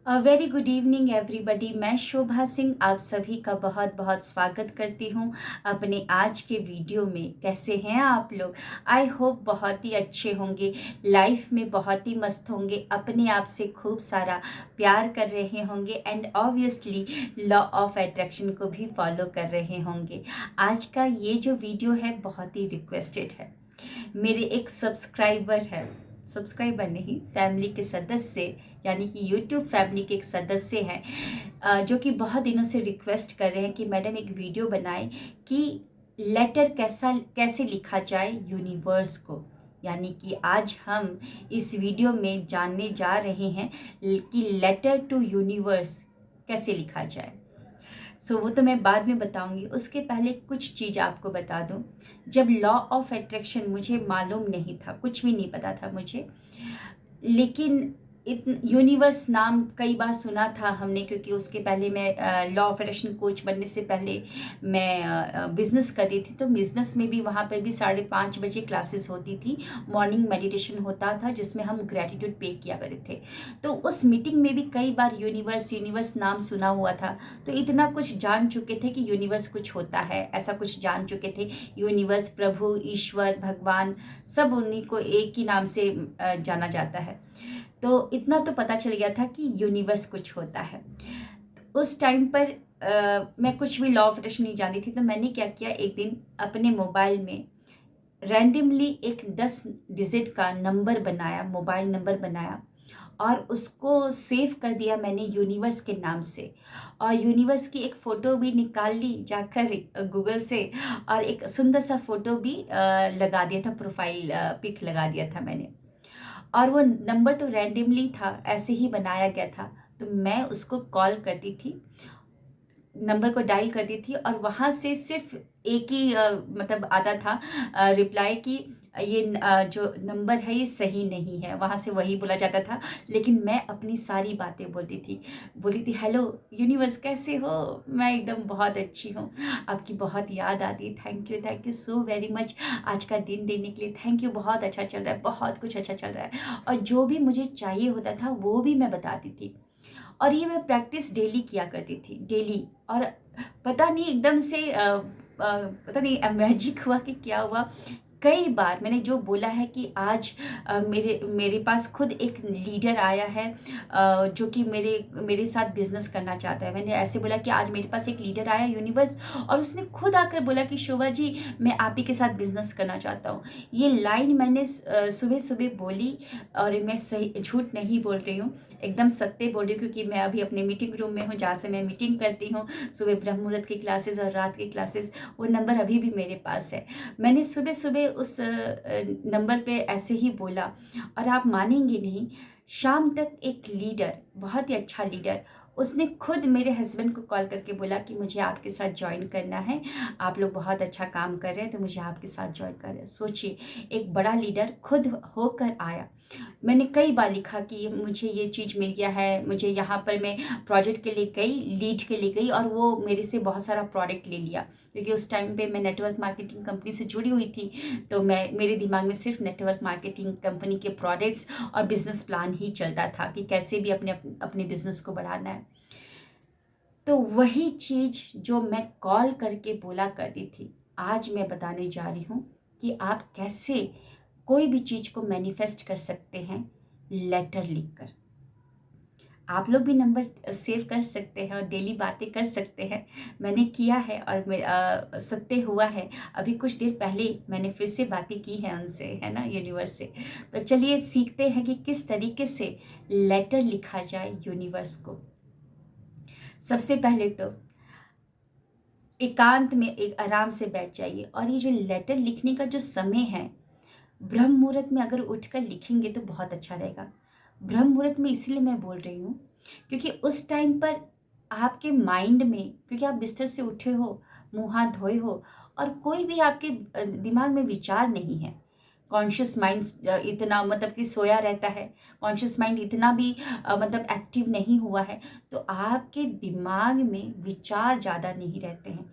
Very good evening everybody. मैं शोभा सिंह आप सभी का बहुत बहुत स्वागत करती हूँ अपने आज के वीडियो में। कैसे हैं आप लोग? आई होप बहुत ही अच्छे होंगे, लाइफ में बहुत ही मस्त होंगे, अपने आप से खूब सारा प्यार कर रहे होंगे and obviously law of attraction को भी फॉलो कर रहे होंगे। आज का ये जो वीडियो है बहुत ही रिक्वेस्टेड है। मेरे एक सब्सक्राइबर नहीं, फैमिली के सदस्य यानी कि यूट्यूब फैमिली के एक सदस्य हैं, जो कि बहुत दिनों से रिक्वेस्ट कर रहे हैं कि मैडम एक वीडियो बनाएं कि लेटर कैसे लिखा जाए यूनिवर्स को। यानी कि आज हम इस वीडियो में जानने जा रहे हैं कि लेटर टू यूनिवर्स कैसे लिखा जाए। वो तो मैं बाद में बताऊंगी। उसके पहले कुछ चीज़ आपको बता दूं। जब लॉ ऑफ अट्रैक्शन मुझे मालूम नहीं था, कुछ भी नहीं पता था मुझे, लेकिन यूनिवर्स नाम कई बार सुना था हमने, क्योंकि उसके पहले मैं लॉ ऑफ अट्रैक्शन कोच बनने से पहले मैं बिज़नेस करती थी। तो बिज़नेस में भी वहाँ पर भी 5:30 बजे क्लासेस होती थी, मॉर्निंग मेडिटेशन होता था जिसमें हम ग्रैटिट्यूड पे किया करते थे। तो उस मीटिंग में भी कई बार यूनिवर्स नाम सुना हुआ था। तो इतना कुछ जान चुके थे कि यूनिवर्स कुछ होता है, ऐसा कुछ जान चुके थे। यूनिवर्स, प्रभु, ईश्वर, भगवान, सब उन्हीं को एक ही नाम से जाना जाता है। तो इतना तो पता चल गया था कि यूनिवर्स कुछ होता है। उस टाइम पर मैं कुछ भी लॉ ऑफ अट्रैक्शन नहीं जानती थी। तो मैंने क्या किया, एक दिन अपने मोबाइल में रैंडमली एक 10 डिजिट का नंबर बनाया, मोबाइल नंबर बनाया, और उसको सेव कर दिया मैंने यूनिवर्स के नाम से। और यूनिवर्स की एक फ़ोटो भी निकाल ली जाकर गूगल से, और एक सुंदर सा फ़ोटो भी लगा दिया था, प्रोफाइल पिक लगा दिया था मैंने। और वो नंबर तो रैंडमली था, ऐसे ही बनाया गया था। तो मैं उसको कॉल करती थी, नंबर को डायल करती थी, और वहाँ से सिर्फ एक ही मतलब आता था रिप्लाई कि ये जो नंबर है ये सही नहीं है। वहाँ से वही बोला जाता था, लेकिन मैं अपनी सारी बातें बोलती थी, हेलो यूनिवर्स कैसे हो? मैं एकदम बहुत अच्छी हूँ, आपकी बहुत याद आती, thank you so very much, आज का दिन देने के लिए थैंक यू, बहुत अच्छा चल रहा है, बहुत कुछ अच्छा चल रहा है। और जो भी मुझे चाहिए होता था वो भी मैं बताती थी। और ये मैं प्रैक्टिस डेली किया करती थी, डेली। और पता नहीं एकदम से पता नहीं मैजिक हुआ कि क्या हुआ, कई बार मैंने जो बोला है कि आज मेरे मेरे पास खुद एक लीडर आया है, जो कि मेरे मेरे साथ बिजनेस करना चाहता है। मैंने ऐसे बोला कि आज मेरे पास एक लीडर आया यूनिवर्स, और उसने खुद आकर बोला कि शोभा जी मैं आप ही के साथ बिजनेस करना चाहता हूँ। ये लाइन मैंने सुबह सुबह बोली, और मैं सही झूठ नहीं बोल रही हूँ, एकदम सत्य बोल रही हूँ, क्योंकि मैं अभी अपने मीटिंग रूम में हूँ जहाँ से मैं मीटिंग करती हूँ। सुबह ब्रह्म मुहूर्त की क्लासेस और रात की क्लासेस, वो नंबर अभी भी मेरे पास है। मैंने सुबह सुबह उस नंबर पे ऐसे ही बोला, और आप मानेंगे नहीं, शाम तक एक लीडर, बहुत ही अच्छा लीडर, उसने खुद मेरे हस्बैंड को कॉल करके बोला कि मुझे आपके साथ ज्वाइन करना है, आप लोग बहुत अच्छा काम कर रहे हैं तो मुझे आपके साथ ज्वाइन कर रहे हैं। सोचिए, एक बड़ा लीडर खुद होकर आया। मैंने कई बार लिखा कि मुझे ये चीज़ मिल गया है, मुझे यहाँ पर मैं प्रोजेक्ट के लिए गई, लीड के लिए गई, और वो मेरे से बहुत सारा प्रोडक्ट ले लिया, क्योंकि उस टाइम पे मैं नेटवर्क मार्केटिंग कंपनी से जुड़ी हुई थी। तो मेरे दिमाग में सिर्फ नेटवर्क मार्केटिंग कंपनी के प्रोडक्ट्स और बिजनेस प्लान ही चलता था कि कैसे भी अपने अपने बिजनेस को बढ़ाना है। तो वही चीज़ जो मैं कॉल करके बोला करती थी, आज मैं बताने जा रही हूँ कि आप कैसे कोई भी चीज़ को मैनिफेस्ट कर सकते हैं लेटर लिखकर। आप लोग भी नंबर सेव कर सकते हैं और डेली बातें कर सकते हैं। मैंने किया है और सत्य हुआ है। अभी कुछ देर पहले मैंने फिर से बातें की हैं उनसे, है ना, यूनिवर्स से। तो चलिए सीखते हैं कि किस तरीके से लेटर लिखा जाए यूनिवर्स को। सबसे पहले तो एकांत में एक आराम से बैठ जाइए, और ये जो लेटर लिखने का जो समय है, ब्रह्म मुहूर्त में अगर उठकर लिखेंगे तो बहुत अच्छा रहेगा। ब्रह्म मुहूर्त में इसलिए मैं बोल रही हूँ, क्योंकि उस टाइम पर आपके माइंड में, क्योंकि आप बिस्तर से उठे हो, मुँह हाथ धोए हो, और कोई भी आपके दिमाग में विचार नहीं है। कॉन्शियस माइंड इतना मतलब कि सोया रहता है, कॉन्शियस माइंड इतना भी मतलब एक्टिव नहीं हुआ है। तो आपके दिमाग में विचार ज़्यादा नहीं रहते हैं,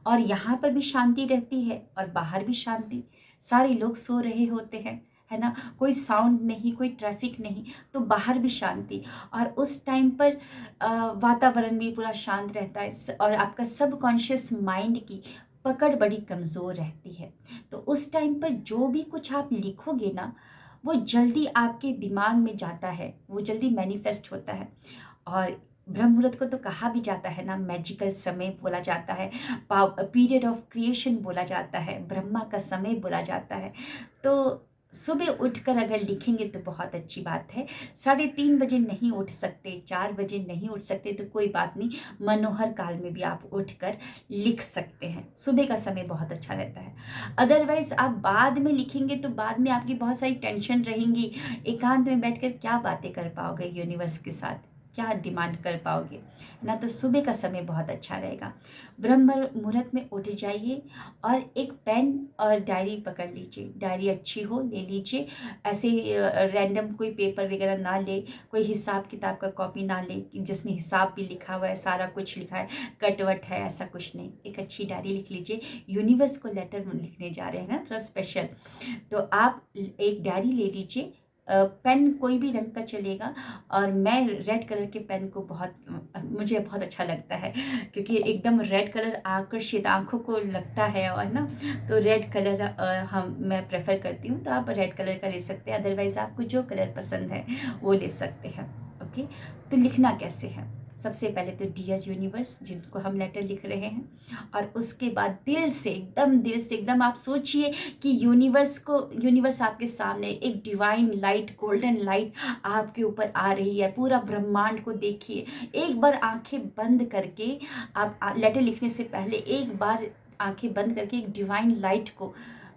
और यहाँ पर भी शांति रहती है और बाहर भी शांति। सारे लोग सो रहे होते हैं, है ना, कोई साउंड नहीं, कोई ट्रैफिक नहीं, तो बाहर भी शांति। और उस टाइम पर वातावरण भी पूरा शांत रहता है और आपका सबकॉन्शियस माइंड की पकड़ बड़ी कमज़ोर रहती है। तो उस टाइम पर जो भी कुछ आप लिखोगे ना, वो जल्दी आपके दिमाग में जाता है, वो जल्दी मैनिफेस्ट होता है। और ब्रह्म मुहूर्त को तो कहा भी जाता है ना, मैजिकल समय बोला जाता है, पीरियड ऑफ क्रिएशन बोला जाता है, ब्रह्मा का समय बोला जाता है। तो सुबह उठकर अगर लिखेंगे तो बहुत अच्छी बात है। 3:30 बजे नहीं उठ सकते, 4 बजे नहीं उठ सकते तो कोई बात नहीं, मनोहर काल में भी आप उठकर लिख सकते हैं। सुबह का समय बहुत अच्छा रहता है। अदरवाइज आप बाद में लिखेंगे तो बाद में आपकी बहुत सारी टेंशन रहेंगी, एकांत में बैठकर क्या बातें कर पाओगे यूनिवर्स के साथ, क्या डिमांड कर पाओगे ना। तो सुबह का समय बहुत अच्छा रहेगा। ब्रह्म मुहूर्त में उठ जाइए और एक पेन और डायरी पकड़ लीजिए, डायरी अच्छी हो ले लीजिए, ऐसे रैंडम कोई पेपर वगैरह ना ले, कोई हिसाब किताब का कॉपी ना ले कि जिसमें हिसाब भी लिखा हुआ है, सारा कुछ लिखा है, कटवट है, ऐसा कुछ नहीं। एक अच्छी डायरी लिख लीजिए, यूनिवर्स को लेटर लिखने जा रहे हैं ना, थोड़ा स्पेशल। तो आप एक डायरी ले लीजिए, पेन कोई भी रंग का चलेगा, और मैं रेड कलर के पेन को मुझे बहुत अच्छा लगता है, क्योंकि एकदम रेड कलर आकर्षित आंखों को लगता है, और ना तो रेड कलर मैं प्रेफर करती हूँ। तो आप रेड कलर का ले सकते हैं, अदरवाइज़ आपको जो कलर पसंद है वो ले सकते हैं। ओके, तो लिखना कैसे है? सबसे पहले तो डियर यूनिवर्स, जिनको हम लेटर लिख रहे हैं, और उसके बाद दिल से एकदम आप सोचिए कि यूनिवर्स आपके सामने एक डिवाइन लाइट, गोल्डन लाइट आपके ऊपर आ रही है। पूरा ब्रह्मांड को देखिए, एक बार आंखें बंद करके, आप लेटर लिखने से पहले एक बार आंखें बंद करके एक डिवाइन लाइट को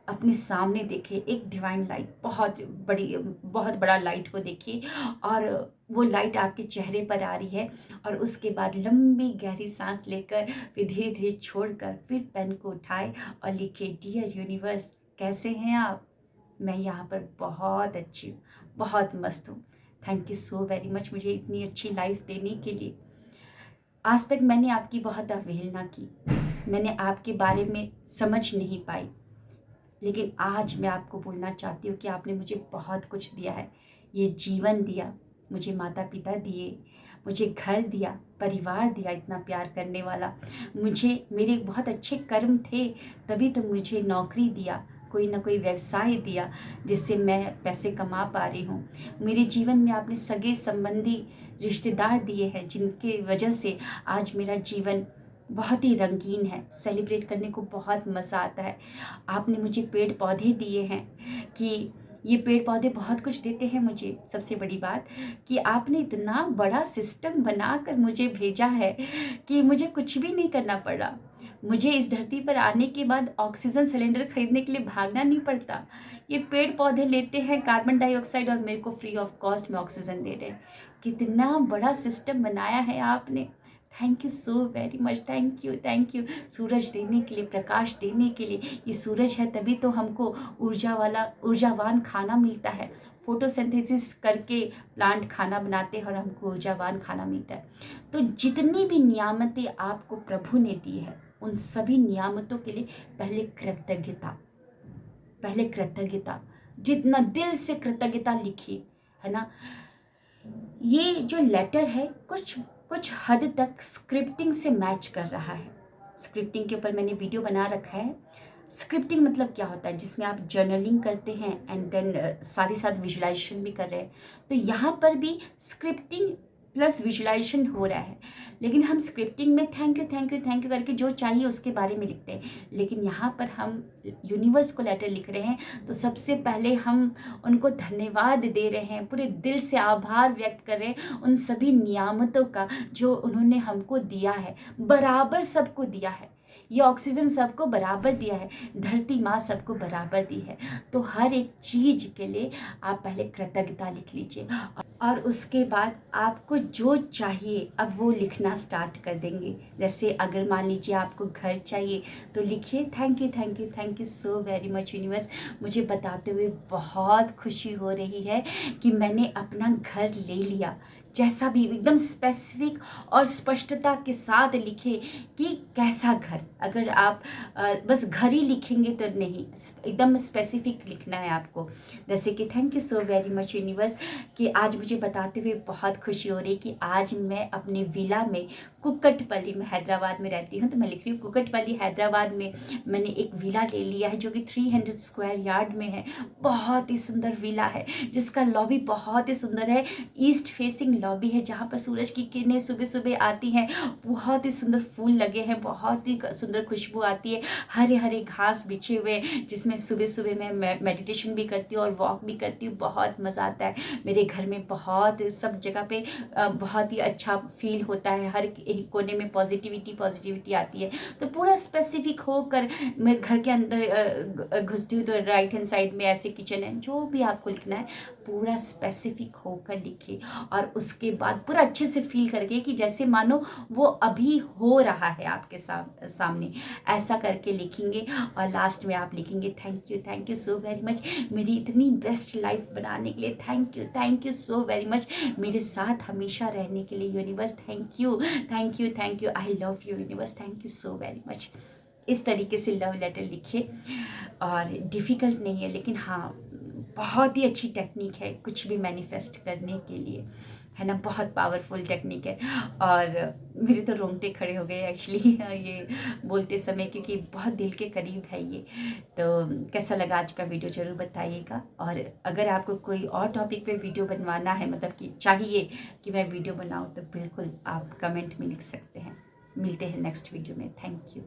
अपने सामने देखिए। एक डिवाइन लाइट, बहुत बड़ा लाइट को देखिए, और वो लाइट आपके चेहरे पर आ रही है। और उसके बाद लंबी गहरी सांस लेकर, फिर धीरे धीरे छोड़कर, फिर पेन को उठाए और लिखे, डियर यूनिवर्स, कैसे हैं आप? मैं यहाँ पर बहुत अच्छी हूँ, बहुत मस्त हूँ। Thank you so very much मुझे इतनी अच्छी लाइफ देने के लिए। आज तक मैंने आपकी बहुत अवहेलना की, मैंने आपके बारे में समझ नहीं पाई, लेकिन आज मैं आपको बोलना चाहती हूँ कि आपने मुझे बहुत कुछ दिया है। ये जीवन दिया, मुझे माता पिता दिए, मुझे घर दिया, परिवार दिया इतना प्यार करने वाला, मुझे मेरे बहुत अच्छे कर्म थे, तभी तो मुझे नौकरी दिया, कोई ना कोई व्यवसाय दिया जिससे मैं पैसे कमा पा रही हूँ। मेरे जीवन में आपने सगे संबंधी रिश्तेदार दिए हैं, जिनके वजह से आज मेरा जीवन बहुत ही रंगीन है, सेलिब्रेट करने को बहुत मज़ा आता है। आपने मुझे पेड़ पौधे दिए हैं, कि ये पेड़ पौधे बहुत कुछ देते हैं मुझे। सबसे बड़ी बात कि आपने इतना बड़ा सिस्टम बनाकर मुझे भेजा है कि मुझे कुछ भी नहीं करना पड़ा। मुझे इस धरती पर आने के बाद ऑक्सीजन सिलेंडर खरीदने के लिए भागना नहीं पड़ता। ये पेड़ पौधे लेते हैं कार्बन डाइऑक्साइड और मेरे को फ्री ऑफ कॉस्ट में ऑक्सीजन दे रहे हैं। कितना बड़ा सिस्टम बनाया है आपने। Thank you so very much, thank you सूरज देने के लिए, प्रकाश देने के लिए। ये सूरज है तभी तो हमको ऊर्जावान खाना मिलता है। फोटोसिंथेसिस करके प्लांट खाना बनाते हैं और हमको ऊर्जावान खाना मिलता है। तो जितनी भी नियामतें आपको प्रभु ने दी है, उन सभी नियामतों के लिए पहले कृतज्ञता, जितना दिल से कृतज्ञता लिखिए, है ना। ये जो लेटर है कुछ हद तक स्क्रिप्टिंग से मैच कर रहा है। स्क्रिप्टिंग के ऊपर मैंने वीडियो बना रखा है। स्क्रिप्टिंग मतलब क्या होता है, जिसमें आप जर्नलिंग करते हैं एंड देन साथ ही साथ विजुलाइजेशन भी कर रहे हैं। तो यहाँ पर भी स्क्रिप्टिंग प्लस विजुलाइजेशन हो रहा है, लेकिन हम स्क्रिप्टिंग में थैंक यू करके जो चाहिए उसके बारे में लिखते हैं। लेकिन यहाँ पर हम यूनिवर्स को लेटर लिख रहे हैं, तो सबसे पहले हम उनको धन्यवाद दे रहे हैं, पूरे दिल से आभार व्यक्त कर रहे हैं उन सभी नियामतों का जो उन्होंने हमको दिया है, बराबर सबको दिया है। ये ऑक्सीजन सबको बराबर दिया है, धरती माँ सबको बराबर दी है। तो हर एक चीज़ के लिए आप पहले कृतज्ञता लिख लीजिए, और उसके बाद आपको जो चाहिए अब वो लिखना स्टार्ट कर देंगे। जैसे अगर मान लीजिए आपको घर चाहिए तो लिखिए, thank you so very much universe. मुझे बताते हुए बहुत खुशी हो रही है कि मैंने अपना घर ले लिया। जैसा भी एकदम स्पेसिफिक और स्पष्टता के साथ लिखे कि कैसा घर। अगर आप बस घर ही लिखेंगे तो नहीं, एकदम स्पेसिफिक लिखना है आपको। जैसे कि thank you so very much universe कि आज मुझे बताते हुए बहुत खुशी हो रही है कि आज मैं अपने विला में, कुक्कटपल्ली में, हैदराबाद में रहती हूँ तो मैं लिख रही हूँ कुक्कटपल्ली हैदराबाद में मैंने एक विला ले लिया है जो कि 300 स्क्वायर यार्ड में है। बहुत ही सुंदर विला है जिसका लॉबी बहुत ही सुंदर है, ईस्ट फेसिंग लॉबी है जहाँ पर सूरज की किरणें सुबह सुबह आती हैं। बहुत ही सुंदर फूल लगे हैं, बहुत ही सुंदर खुशबू आती है, हरे हरे घास बिछे हुए जिसमें सुबह सुबह मैं मेडिटेशन भी करती हूँ और वॉक भी करती हूँ। बहुत मज़ा आता है मेरे घर में, बहुत सब जगह पे बहुत ही अच्छा फील होता है, हर एक कोने में पॉजिटिविटी आती है। तो पूरा स्पेसिफिक होकर मैं घर के अंदर घुसती हूँ तो राइट हैंड साइड में ऐसे किचन है, जो भी आपको लिखना है पूरा स्पेसिफिक होकर लिखिए और उसके बाद पूरा अच्छे से फील करके कि जैसे मानो वो अभी हो रहा है आपके सामने, ऐसा करके लिखेंगे। और लास्ट में आप लिखेंगे thank you so very much मेरी इतनी बेस्ट लाइफ बनाने के लिए, thank you so very much मेरे साथ हमेशा रहने के लिए universe, thank you I love you universe, thank you so very much. इस तरीके से लव लेटर लिखिए और डिफ़िकल्ट नहीं है, लेकिन हाँ बहुत ही अच्छी टेक्निक है कुछ भी मैनिफेस्ट करने के लिए, है ना। बहुत पावरफुल टेक्निक है और मेरे तो रोंगटे खड़े हो गए एक्चुअली ये बोलते समय, क्योंकि बहुत दिल के करीब है ये। तो कैसा लगा आज का वीडियो ज़रूर बताइएगा। और अगर आपको कोई और टॉपिक पे वीडियो बनवाना है, मतलब कि चाहिए कि मैं वीडियो बनाऊँ, तो बिल्कुल आप कमेंट में लिख सकते हैं। मिलते हैं नेक्स्ट वीडियो में। Thank you.